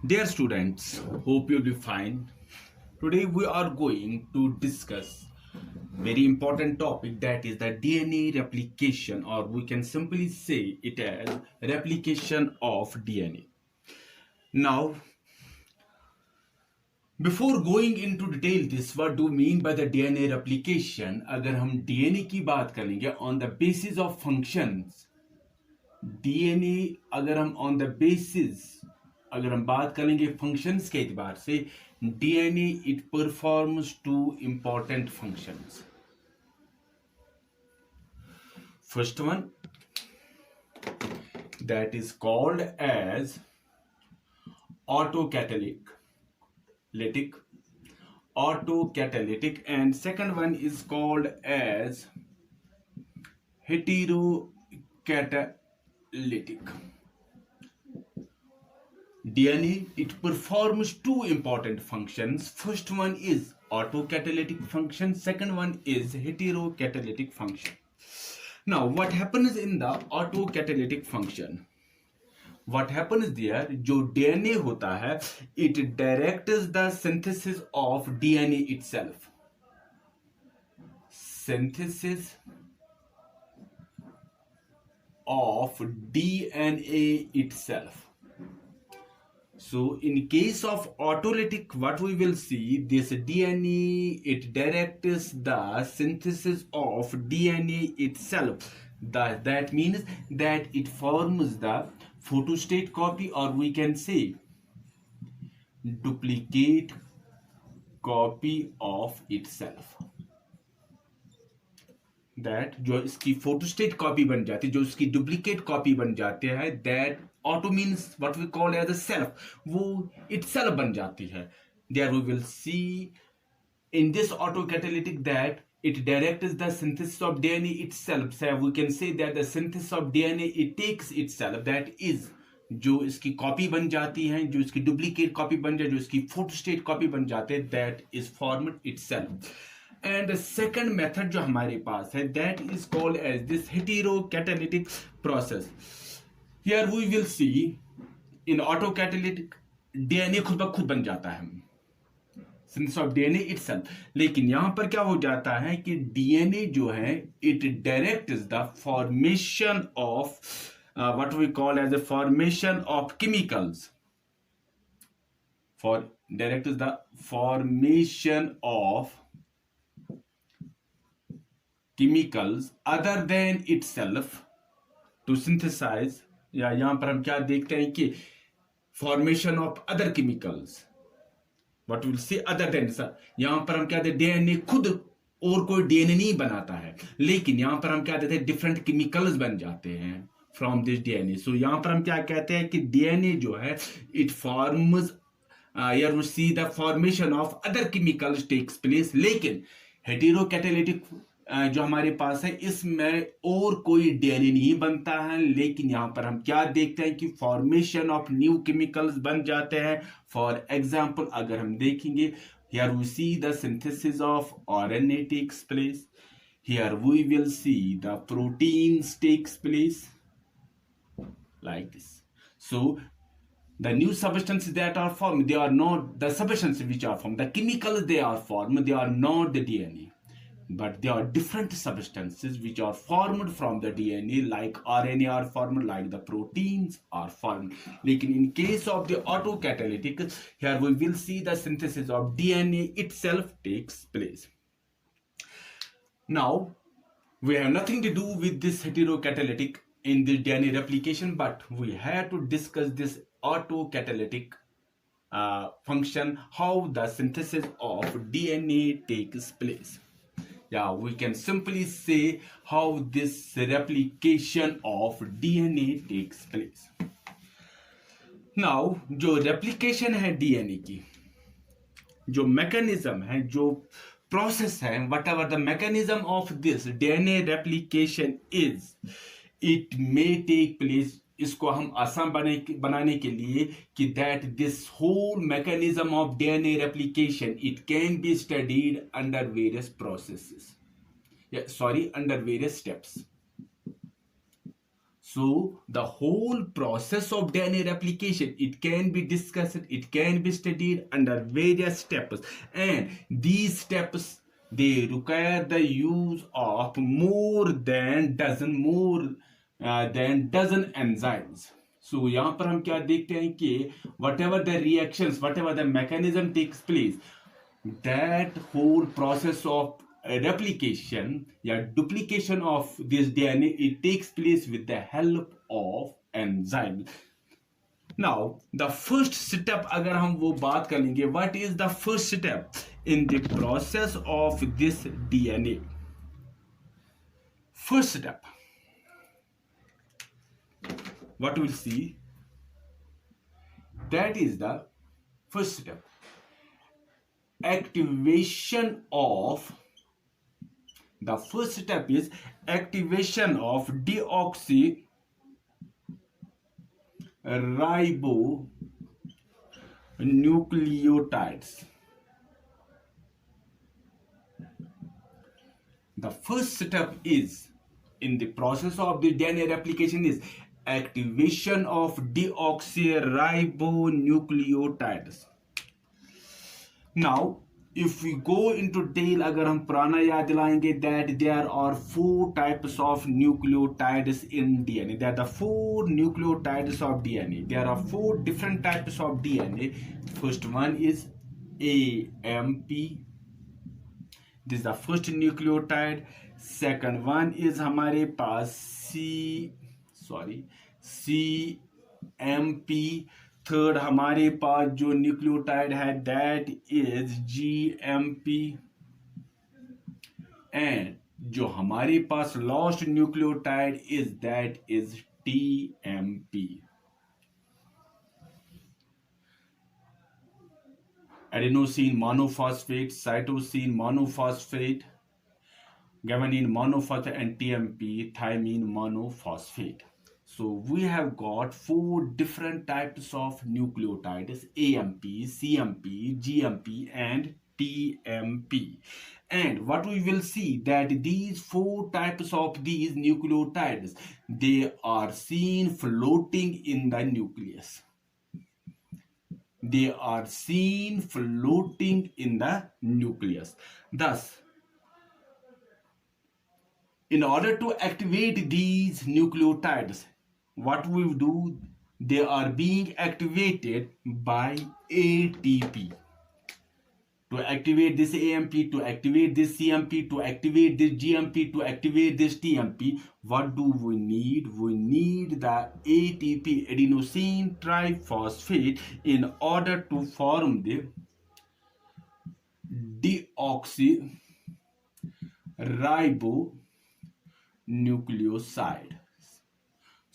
Dear students, hope you'll be fine. Today we are going to discuss very important topic, that is the DNA replication, or we can simply say it as replication of DNA. Now, before going into detail this, what do you mean by the DNA replication? अगर हम DNA की बात करेंगे on the basis of functions, DNA अगर हम बात करेंगे functions के एतबार से, DNA it performs two important functions. First one, that is called as autocatalytic, and second one is called as heterocatalytic. DNA, it performs two important functions. First one is autocatalytic function, second one is heterocatalytic function. Now what happens in the autocatalytic function? What happens there, जो DNA होता है, it directs the synthesis of DNA itself. Synthesis of DNA itself. So in case of autolytic, what we will see, this DNA, it directs the synthesis of DNA itself. That means that it forms the photostate copy, or we can say duplicate copy of itself. That जो इसकी photostat copy बन जाती है, जो इसकी duplicate copy बन जाते हैं, that auto means what we call as a self, वो इटसेल्फ बन जाती है. There we will see in this autocatalytic that it directs the synthesis of DNA itself. So we can say that the synthesis of DNA, it takes itself, that is जो इसकी copy बन जाती है, जो इसकी डुप्लीकेट कॉपी बन जाए, जो इसकी फोटोस्टेट कॉपी बन जाते हैं, that is formed itself. And the second method जो हमारे पास है, that is called as this heterocatalytic process. Here we will see in autocatalytic DNA खुद ब खुद बन जाता है, synthesis of DNA itself. लेकिन यहां पर क्या हो जाता है कि DNA जो है, it directs the formation of what we call as the formation of chemicals. Directs the formation of chemicals other than itself to synthesize. या यहां पर हम क्या देखते हैं कि formation of other chemicals, what we'll say other than. यहां पर हम क्या देते, डीएनए खुद और कोई डीएनए नहीं बनाता है, लेकिन यहां पर हम क्या देते हैं, डिफरेंट केमिकल्स बन जाते हैं फ्रॉम दिस डीएनए. सो यहां पर हम क्या कहते हैं कि डीएनए जो है, it forms, here we see the formation of other chemicals takes place. लेकिन हेटेरोकैटालिटिक जो हमारे पास है, इसमें और कोई डीएनए नहीं बनता है, लेकिन यहां पर हम क्या देखते हैं कि फॉर्मेशन ऑफ न्यू केमिकल्स बन जाते हैं. फॉर एग्जांपल अगर हम देखेंगे, here we see the synthesis of RNA takes place. Here we will see the proteins takes place like this. So the new substances that are formed, they are not the substances which are formed, the chemicals they are formed, they are not the DNA, but they are different substances which are formed from the DNA, like RNA are formed, like the proteins are formed. Lekin in case of the autocatalytic, here we will see the synthesis of DNA itself takes place. Now we have nothing to do with this heterocatalytic in the DNA replication, but we have to discuss this autocatalytic function, how the synthesis of DNA takes place. Yeah, we can simply say how this replication of DNA takes place. Now जो replication है DNA की, जो mechanism है, जो process है, whatever the mechanism of this DNA replication is, it may take place. इसको हम आसान बनाने के लिए कि that this whole mechanism of DNA replication, it can be studied under various processes, under various steps. So the whole process of DNA replication, it can be discussed, it can be studied under various steps, and these steps, they require the use of more than dozen enzymes. So यहाँ पर हम क्या देखते हैं कि whatever the reactions, whatever the mechanism takes place, that whole process of replication या duplication of this DNA, it takes place with the help of enzymes. Now the first step अगर हम वो बात कर लेंगे, what is the first step in the process of this DNA? First step, what we'll see, that is the first step, activation of, the first step is activation of deoxyribonucleotides. The first step is in the process of the DNA replication is activation of deoxyribonucleotides. Now if we go into detail, अगर हम पुराना याद दिलाएंगे, that there are 4 types of nucleotides in DNA. There are the 4 nucleotides of DNA. There are 4 different types of DNA. First one is AMP. This is the first nucleotide. Second one is हमारे पास CMP. Third हमारे पास जो nucleotide है that is GMP, and जो हमारे पास last nucleotide is that is TMP. adenosine monophosphate, cytosine monophosphate, guanine monophosphate, and TMP, thymine monophosphate. So we have got 4 different types of nucleotides: AMP, CMP, GMP, and TMP. And what we will see, that these 4 types of these nucleotides, they are seen floating in the nucleus. They are seen floating in the nucleus. Thus, in order to activate these nucleotides, what we do, they are being activated by ATP. To activate this AMP, to activate this CMP, to activate this GMP, to activate this TMP, what do we need? We need the ATP, adenosine triphosphate, in order to form the deoxyribonucleoside.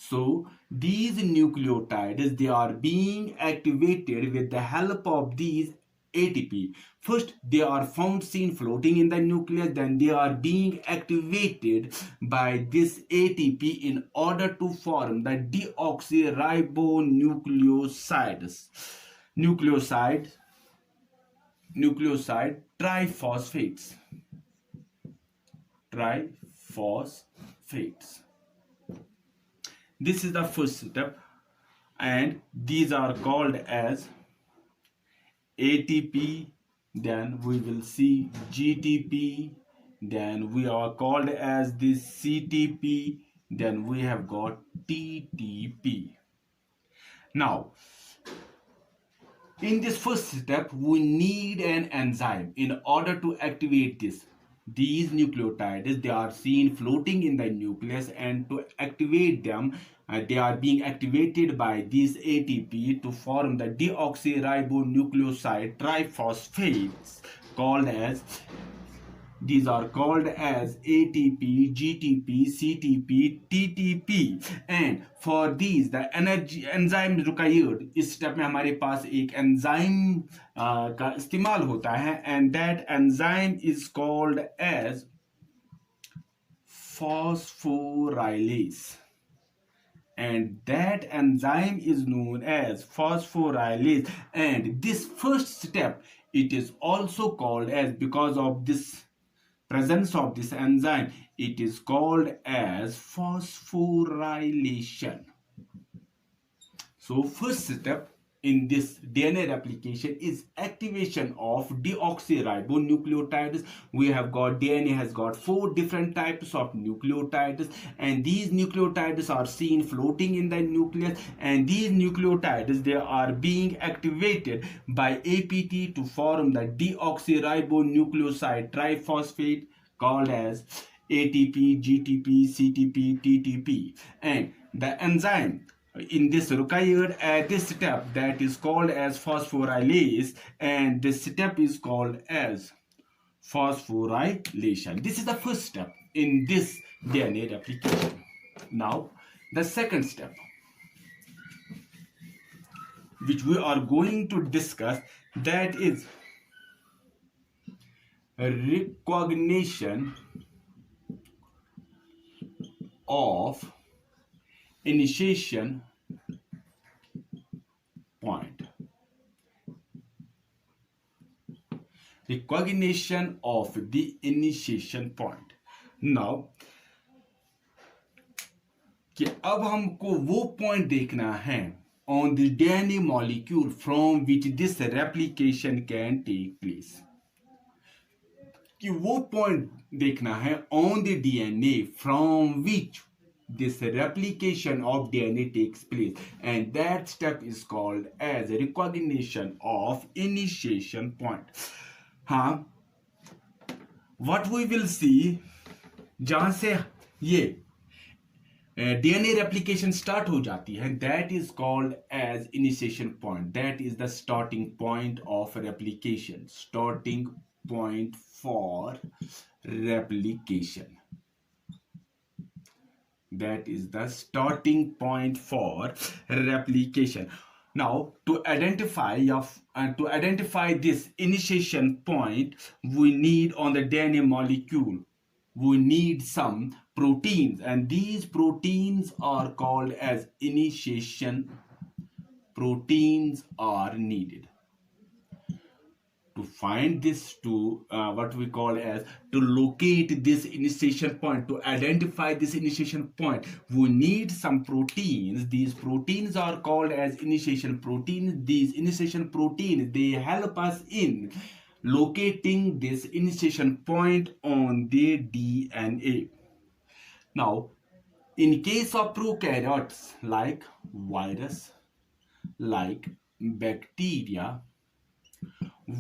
So these nucleotides, they are being activated with the help of these ATP. First, they are found seen floating in the nucleus, then they are being activated by this ATP in order to form the deoxyribonucleosides. Nucleoside triphosphates. This is the first step, and these are called as ATP, then we will see GTP, then we are called as this CTP, then we have got TTP. Now, in this first step, we need an enzyme in order to activate this. These nucleotides, they are seen floating in the nucleus, and to activate them, they are being activated by this ATP to form the deoxyribonucleoside triphosphates, called as, these are called as ATP, GTP, CTP, TTP. And for these, the enzyme required, इस step में हमारे पास एक enzyme का इस्तेमाल होता है, and that enzyme is called as phosphorylase. And that enzyme is known as phosphorylase. And this first step, it is also called as, because of this presence of this enzyme, it is called as phosphorylation. So first step in this DNA replication is activation of deoxyribonucleotides. We have got DNA has got 4 different types of nucleotides, and these nucleotides are seen floating in the nucleus, and these nucleotides, they are being activated by APT to form the deoxyribonucleoside triphosphate called as ATP, GTP, CTP, TTP, and the enzyme in this required at this step, that is called as phosphorylase, and this step is called as phosphorylation. This is the first step in this DNA replication. Now the second step, which we are going to discuss, that is recognition of initiation point. Recognition of the initiation point. Now कि अब हमको वो point देखना है on the DNA molecule from which this replication can take place. कि वो point देखना है on the DNA from which this replication of DNA takes place, and that step is called as recognition of initiation point. What we will see, जहां से ये DNA replication start हो जाती है, that is called as initiation point. That is the starting point of replication, starting point for replication. That is the starting point for replication. Now to identify this initiation point, we need on the DNA molecule, we need some proteins, and these proteins are called as initiation proteins are needed. To find this, to what we call as to locate this initiation point, to identify this initiation point, we need some proteins. These proteins are called as initiation proteins. These initiation proteins, they help us in locating this initiation point on the DNA. Now, in case of prokaryotes like virus, like bacteria,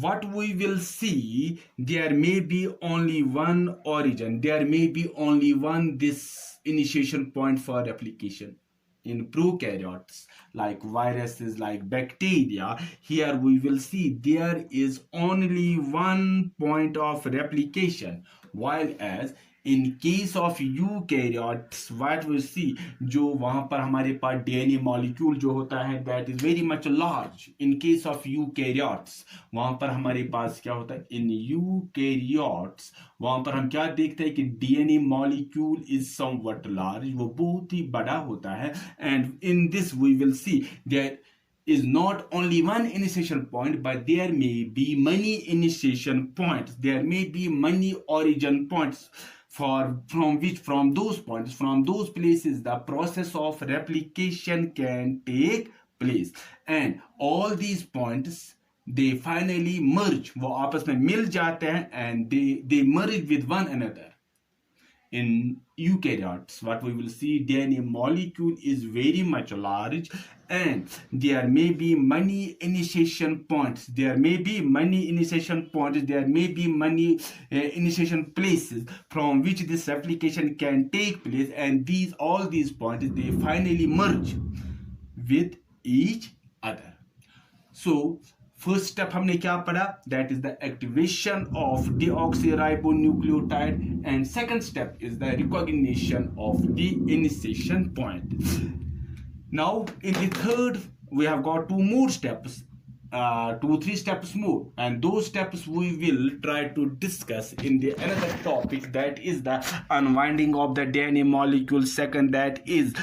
what we will see, there may be only one origin, there may be only one this initiation point for replication. In prokaryotes like viruses, like bacteria, here we will see there is only one point of replication, while as in case of eukaryotes, what we see, जो वहां पर हमारे पास DNA molecule जो होता है, that is very much large. In case of eukaryotes, वहां पर हमारे पास क्या होता है, in eukaryotes वहां पर हम क्या देखते हैं कि DNA molecule is somewhat large, वो बहुत ही बड़ा होता है, and in this we will see that is not only one initiation point, but there may be many initiation points, there may be many origin points, from those points, from those places, the process of replication can take place, and all these points, they finally merge, वो आपस में मिल जाते हैं, and they merge with one another. In eukaryotes, what we will see, DNA molecule is very much large, and there may be many initiation points, there may be many initiation points, there may be many initiation places from which this replication can take place, and all these points, they finally merge with each other. So first step हमने क्या पढ़ा, that is the activation of deoxyribonucleotide, and second step is the recognition of the initiation point. Now in the third, we have got 2 more steps. 2-3 steps more, and those steps we will try to discuss in the another topic, that is the unwinding of the DNA molecule. Second, that is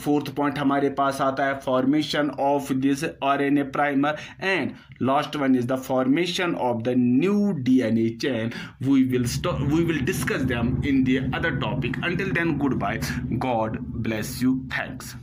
fourth point हमारे पास आता है formation of this RNA primer, and last one is the formation of the new DNA chain. We will discuss them in the other topic. Until then, goodbye. God bless you. Thanks.